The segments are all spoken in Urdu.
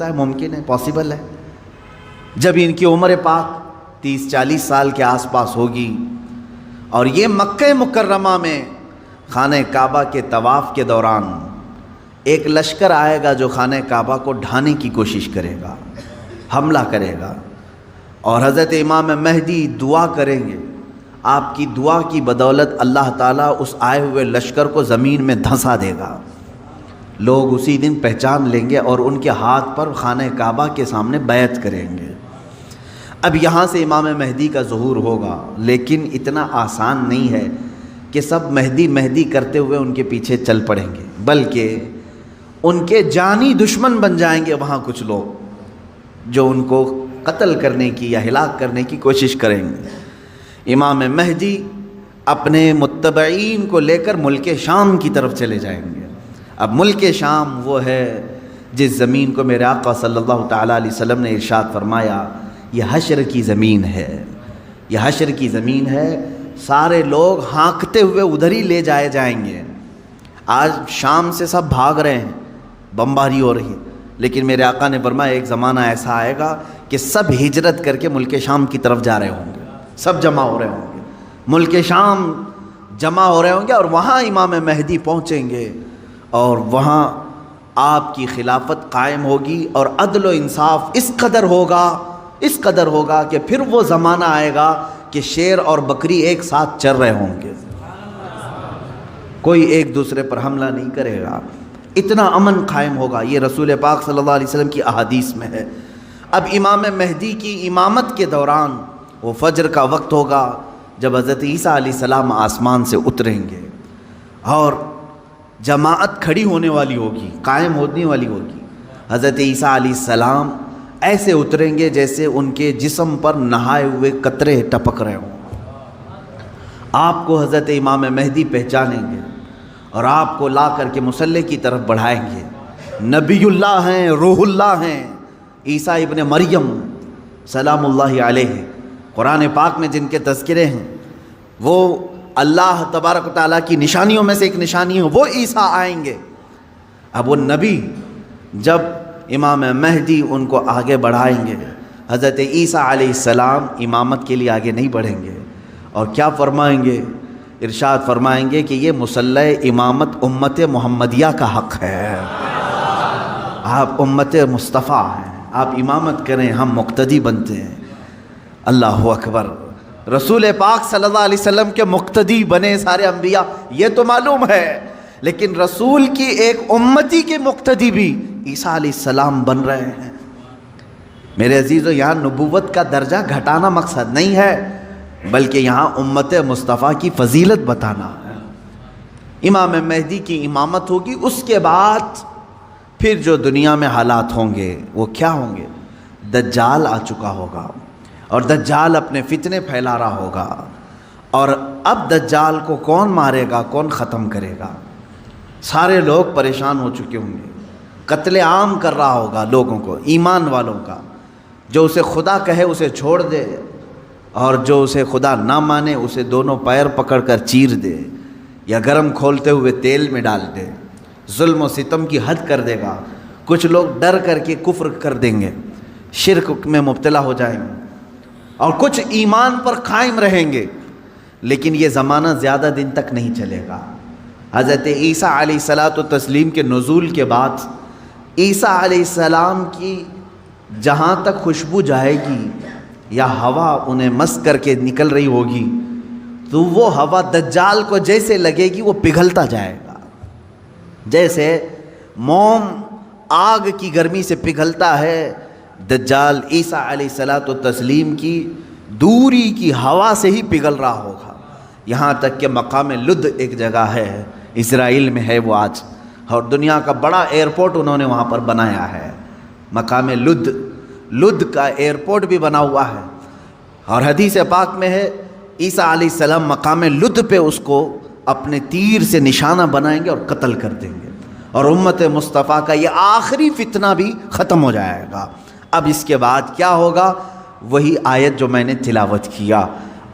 سکتا ہے، ممکن ہے، پاسبل ہے۔ جب ان کی عمر پاک 30-40 سال کے آس پاس ہوگی اور یہ مکہ مکرمہ میں خانہ کعبہ کے طواف کے دوران ایک لشکر آئے گا جو خانہ کعبہ کو ڈھانے کی کوشش کرے گا، حملہ کرے گا، اور حضرت امام مہدی دعا کریں گے، آپ کی دعا کی بدولت اللہ تعالیٰ اس آئے ہوئے لشکر کو زمین میں دھنسا دے گا۔ لوگ اسی دن پہچان لیں گے اور ان کے ہاتھ پر خانہ کعبہ کے سامنے بیعت کریں گے۔ اب یہاں سے امام مہدی کا ظہور ہوگا، لیکن اتنا آسان نہیں ہے کہ سب مہدی مہدی کرتے ہوئے ان کے پیچھے چل پڑیں گے، بلکہ ان کے جانی دشمن بن جائیں گے وہاں کچھ لوگ جو ان کو قتل کرنے کی یا ہلاک کرنے کی کوشش کریں گے۔ امام مہدی اپنے متبعین کو لے کر ملک شام کی طرف چلے جائیں گے۔ اب ملک شام وہ ہے جس زمین کو میرے آقا صلی اللہ تعالیٰ علیہ وسلم نے ارشاد فرمایا یہ حشر کی زمین ہے، یہ حشر کی زمین ہے، سارے لوگ ہانکتے ہوئے ادھر ہی لے جائے جائیں گے۔ آج شام سے سب بھاگ رہے ہیں، بمباری ہو رہی ہے، لیکن میرے آقا نے فرمایا ایک زمانہ ایسا آئے گا کہ سب ہجرت کر کے ملک شام کی طرف جا رہے ہوں گے، سب جمع ہو رہے ہوں گے، ملک شام جمع ہو رہے ہوں گے، اور وہاں امام مہدی پہنچیں گے اور وہاں آپ کی خلافت قائم ہوگی، اور عدل و انصاف اس قدر ہوگا کہ پھر وہ زمانہ آئے گا کہ شیر اور بکری ایک ساتھ چر رہے ہوں گے، کوئی ایک دوسرے پر حملہ نہیں کرے گا، اتنا امن قائم ہوگا۔ یہ رسول پاک صلی اللہ علیہ وسلم کی احادیث میں ہے۔ اب امام مہدی کی امامت کے دوران وہ فجر کا وقت ہوگا جب حضرت عیسیٰ علیہ السلام آسمان سے اتریں گے اور جماعت کھڑی ہونے والی ہوگی، قائم ہونے والی ہوگی۔ حضرت عیسیٰ علیہ السلام ایسے اتریں گے جیسے ان کے جسم پر نہائے ہوئے قطرے ٹپک رہے ہوں۔ آپ کو حضرت امام مہدی پہچانیں گے اور آپ کو لا کر کے مصلی کی طرف بڑھائیں گے۔ نبی اللہ ہیں، روح اللہ ہیں، عیسیٰ ابن مریم سلام اللہ علیہ، قرآن پاک میں جن کے تذکرے ہیں، وہ اللہ تبارک و تعالیٰ کی نشانیوں میں سے ایک نشانی ہے، وہ عیسیٰ آئیں گے۔ اب وہ نبی جب امام مہدی ان کو آگے بڑھائیں گے، حضرت عیسیٰ علیہ السلام امامت کے لیے آگے نہیں بڑھیں گے، اور کیا فرمائیں گے؟ ارشاد فرمائیں گے کہ یہ مصلی امامت امت محمدیہ کا حق ہے، آپ امت مصطفیٰ ہیں، آپ امامت کریں، ہم مقتدی بنتے ہیں۔ اللہ اکبر، رسول پاک صلی اللہ علیہ وسلم کے مقتدی بنے سارے انبیاء، یہ تو معلوم ہے، لیکن رسول کی ایک امتی کے مقتدی بھی عیسیٰ علیہ السلام بن رہے ہیں۔ میرے عزیزو، یہاں نبوت کا درجہ گھٹانا مقصد نہیں ہے، بلکہ یہاں امت مصطفیٰ کی فضیلت بتانا ہے۔ امام مہدی کی امامت ہوگی، اس کے بعد پھر جو دنیا میں حالات ہوں گے وہ کیا ہوں گے؟ دجال آ چکا ہوگا، اور دجال اپنے فتنے پھیلا رہا ہوگا، اور اب دجال کو کون مارے گا، کون ختم کرے گا؟ سارے لوگ پریشان ہو چکے ہوں گے، قتل عام کر رہا ہوگا لوگوں کو، ایمان والوں کا، جو اسے خدا کہے اسے چھوڑ دے، اور جو اسے خدا نہ مانے اسے دونوں پیر پکڑ کر چیر دے یا گرم کھولتے ہوئے تیل میں ڈال دے، ظلم و ستم کی حد کر دے گا۔ کچھ لوگ ڈر کر کے کفر کر دیں گے، شرک میں مبتلا ہو جائیں گے، اور کچھ ایمان پر قائم رہیں گے، لیکن یہ زمانہ زیادہ دن تک نہیں چلے گا۔ حضرت عیسیٰ علیہ الصلاۃ والتسلیم کے نزول کے بعد عیسیٰ علیہ السلام کی جہاں تک خوشبو جائے گی یا ہوا انہیں مس کر کے نکل رہی ہوگی، تو وہ ہوا دجال کو جیسے لگے گی وہ پگھلتا جائے گا، جیسے موم آگ کی گرمی سے پگھلتا ہے، دجال عیسیٰ علیہ الصلاۃ والتسلیم کی دوری کی ہوا سے ہی پگھل رہا ہوگا۔ یہاں تک کہ مقام لد ایک جگہ ہے، اسرائیل میں ہے وہ آج، اور دنیا کا بڑا ایئرپورٹ انہوں نے وہاں پر بنایا ہے، مقام لد کا ایئرپورٹ بھی بنا ہوا ہے، اور حدیث پاک میں ہے عیسیٰ علیہ السلام مقام لد پہ اس کو اپنے تیر سے نشانہ بنائیں گے اور قتل کر دیں گے، اور امت مصطفیٰ کا یہ آخری فتنہ بھی ختم ہو جائے گا۔ اب اس کے بعد کیا ہوگا؟ وہی آیت جو میں نے تلاوت کیا،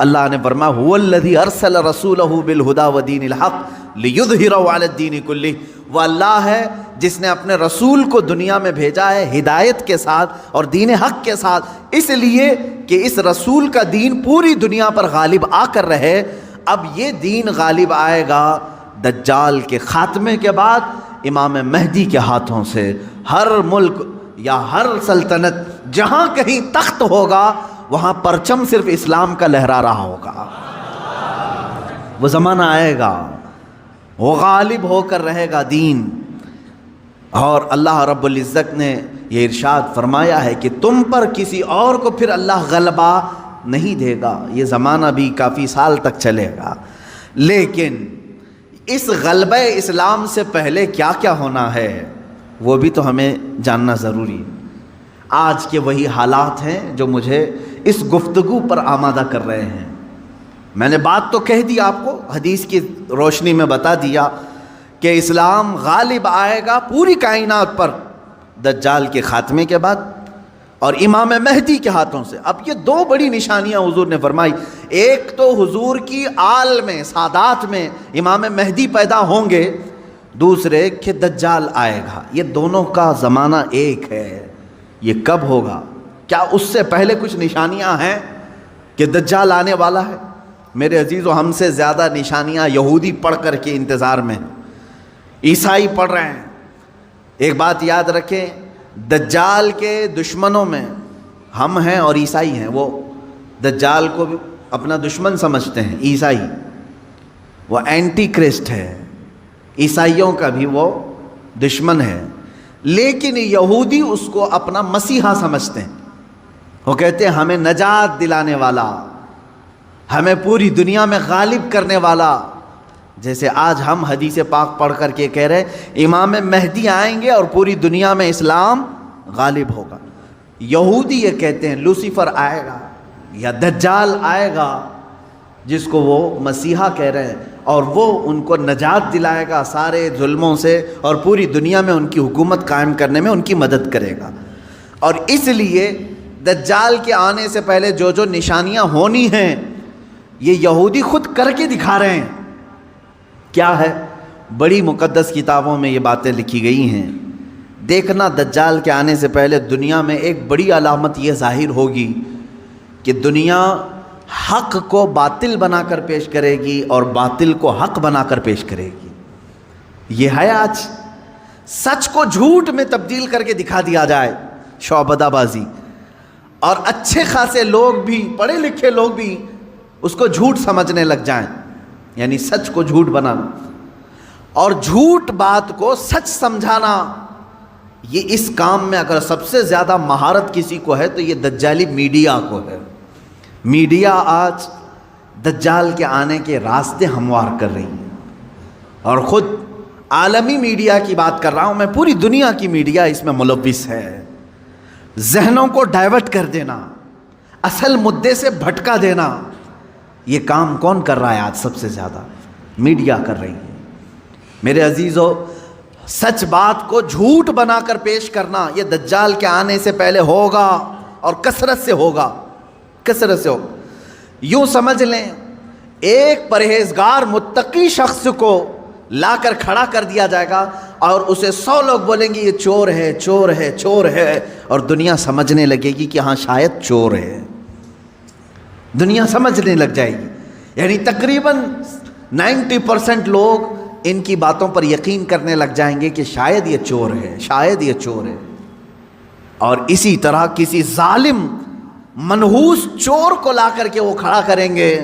اللہ نے فرمایا هو الذی ارسل رسولہ بالہدی ودین الحق لیظہرہ علی الدین کلہ وہ اللہ ہے جس نے اپنے رسول کو دنیا میں بھیجا ہے ہدایت کے ساتھ اور دین حق کے ساتھ، اس لیے کہ اس رسول کا دین پوری دنیا پر غالب آ کر رہے۔ اب یہ دین غالب آئے گا دجال کے خاتمے کے بعد امام مہدی کے ہاتھوں سے۔ ہر ملک یا ہر سلطنت جہاں کہیں تخت ہوگا وہاں پرچم صرف اسلام کا لہرا رہا ہوگا۔ وہ زمانہ آئے گا، وہ غالب ہو کر رہے گا دین۔ اور اللہ رب العزت نے یہ ارشاد فرمایا ہے کہ تم پر کسی اور کو پھر اللہ غلبہ نہیں دے گا۔ یہ زمانہ بھی کافی سال تک چلے گا، لیکن اس غلبہ اسلام سے پہلے کیا کیا ہونا ہے وہ بھی تو ہمیں جاننا ضروری ہے۔ آج کے وہی حالات ہیں جو مجھے اس گفتگو پر آمادہ کر رہے ہیں۔ میں نے بات تو کہہ دی آپ کو، حدیث کی روشنی میں بتا دیا کہ اسلام غالب آئے گا پوری کائنات پر دجال کے خاتمے کے بعد اور امام مہدی کے ہاتھوں سے۔ اب یہ دو بڑی نشانیاں حضور نے فرمائی، ایک تو حضور کی آل میں سادات میں امام مہدی پیدا ہوں گے، دوسرے کہ دجال آئے گا۔ یہ دونوں کا زمانہ ایک ہے۔ یہ کب ہوگا؟ کیا اس سے پہلے کچھ نشانیاں ہیں کہ دجال آنے والا ہے؟ میرے عزیزو، ہم سے زیادہ نشانیاں یہودی پڑھ کر کے انتظار میں ہیں، عیسائی پڑھ رہے ہیں۔ ایک بات یاد رکھیں، دجال کے دشمنوں میں ہم ہیں اور عیسائی ہیں۔ وہ دجال کو بھی اپنا دشمن سمجھتے ہیں عیسائی، وہ اینٹی کرسٹ ہے، عیسائیوں کا بھی وہ دشمن ہے، لیکن یہودی اس کو اپنا مسیحا سمجھتے ہیں۔ وہ کہتے ہیں ہمیں نجات دلانے والا، ہمیں پوری دنیا میں غالب کرنے والا۔ جیسے آج ہم حدیث پاک پڑھ کر کے کہہ رہے ہیں امام مہدی آئیں گے اور پوری دنیا میں اسلام غالب ہوگا۔ یہودی یہ کہتے ہیں لوسیفر آئے گا یا دجال آئے گا، جس کو وہ مسیحا کہہ رہے ہیں، اور وہ ان کو نجات دلائے گا سارے ظلموں سے اور پوری دنیا میں ان کی حکومت قائم کرنے میں ان کی مدد کرے گا۔ اور اس لیے دجال کے آنے سے پہلے جو جو نشانیاں ہونی ہیں یہ یہودی خود کر کے دکھا رہے ہیں۔ کیا ہے؟ بڑی مقدس کتابوں میں یہ باتیں لکھی گئی ہیں۔ دیکھنا دجال کے آنے سے پہلے دنیا میں ایک بڑی علامت یہ ظاہر ہوگی کہ دنیا حق کو باطل بنا کر پیش کرے گی اور باطل کو حق بنا کر پیش کرے گی۔ یہ ہے آج سچ کو جھوٹ میں تبدیل کر کے دکھا دیا جائے، شعبدہ بازی، اور اچھے خاصے لوگ بھی، پڑھے لکھے لوگ بھی اس کو جھوٹ سمجھنے لگ جائیں، یعنی سچ کو جھوٹ بنانا اور جھوٹ بات کو سچ سمجھانا۔ یہ اس کام میں اگر سب سے زیادہ مہارت کسی کو ہے تو یہ دجالی میڈیا کو ہے۔ میڈیا آج دجال کے آنے کے راستے ہموار کر رہی ہے، اور خود عالمی میڈیا کی بات کر رہا ہوں میں، پوری دنیا کی میڈیا اس میں ملوث ہے۔ ذہنوں کو ڈائیورٹ کر دینا، اصل مدعے سے بھٹکا دینا، یہ کام کون کر رہا ہے آج؟ سب سے زیادہ میڈیا کر رہی ہے۔ میرے عزیزو، سچ بات کو جھوٹ بنا کر پیش کرنا یہ دجال کے آنے سے پہلے ہوگا اور کثرت سے ہوگا، کثرت سے ہوگا۔ یوں سمجھ لیں ایک پرہیزگار متقی شخص کو لا کر کھڑا کر دیا جائے گا اور اسے 100 لوگ بولیں گے یہ چور ہے، چور ہے، چور ہے، اور دنیا سمجھنے لگے گی کہ ہاں شاید چور ہے، دنیا سمجھنے لگ جائے گی۔ یعنی تقریباً 90% لوگ ان کی باتوں پر یقین کرنے لگ جائیں گے کہ شاید یہ چور ہے، شاید یہ چور ہے۔ اور اسی طرح کسی ظالم منحوس چور کو لا کر کے وہ کھڑا کریں گے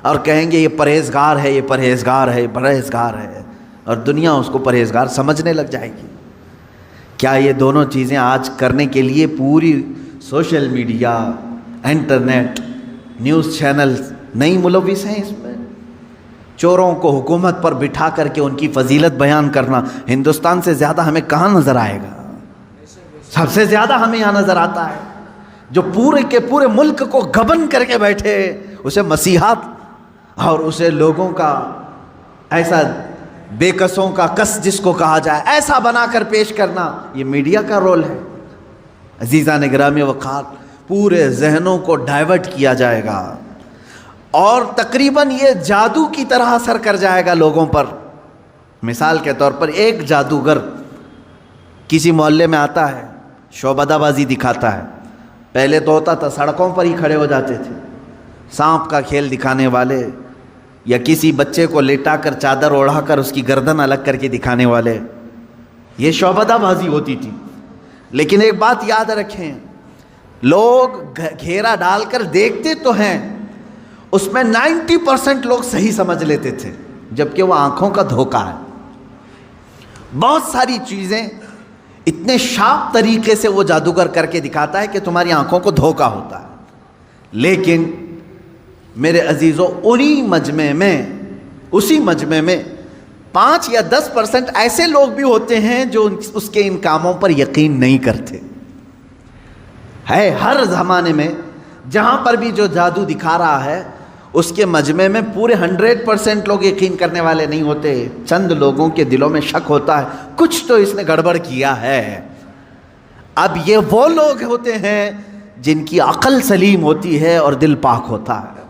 اور کہیں گے یہ پرہیزگار ہے، یہ پرہیزگار ہے، یہ پرہیزگار ہے، اور دنیا اس کو پرہیزگار سمجھنے لگ جائے گی۔ کیا یہ دونوں چیزیں آج کرنے کے لیے پوری social media, internet, news channel نہیں ملوث ہیں اس میں؟ چوروں کو حکومت پر بٹھا کر کے ان کی فضیلت بیان کرنا ہندوستان سے زیادہ ہمیں کہاں نظر آئے گا؟ سب سے زیادہ ہمیں یہاں نظر آتا ہے جو پورے کے پورے ملک کو گبن کر کے بیٹھے، اسے مسیحات اور اسے لوگوں کا ایسا بے کسوں کا کس جس کو کہا جائے ایسا بنا کر پیش کرنا، یہ میڈیا کا رول ہے۔ عزیزان گرامی وقار، پورے ذہنوں کو ڈائیورٹ کیا جائے گا اور تقریباً یہ جادو کی طرح اثر کر جائے گا لوگوں پر۔ مثال کے طور پر ایک جادوگر کسی محلے میں آتا ہے، شعبدہ بازی دکھاتا ہے. پہلے تو ہوتا تھا سڑکوں پر ہی کھڑے ہو جاتے تھے، سانپ کا کھیل دکھانے والے، یا کسی بچے کو لیٹا کر چادر اوڑھا کر اس کی گردن الگ کر کے دکھانے والے. یہ شعبدہ بازی ہوتی تھی. لیکن ایک بات یاد رکھیں، لوگ گھیرا ڈال کر دیکھتے تو ہیں، اس میں 90% لوگ صحیح سمجھ لیتے تھے، جبکہ وہ آنکھوں کا دھوکہ ہے. بہت ساری چیزیں اتنے شارپ طریقے سے وہ جادوگر کر کے دکھاتا ہے کہ تمہاری آنکھوں کو دھوکہ ہوتا ہے. لیکن میرے عزیزوں، اسی مجمع میں 5 یا 10% ایسے لوگ بھی ہوتے ہیں جو اس کے ان کاموں پر یقین نہیں کرتے. ہے ہر زمانے میں جہاں پر بھی جو جادو دکھا رہا ہے، اس کے مجمع میں پورے 100% لوگ یقین کرنے والے نہیں ہوتے. چند لوگوں کے دلوں میں شک ہوتا ہے، کچھ تو اس نے گڑبڑ کیا ہے. اب یہ وہ لوگ ہوتے ہیں جن کی عقل سلیم ہوتی ہے اور دل پاک ہوتا ہے.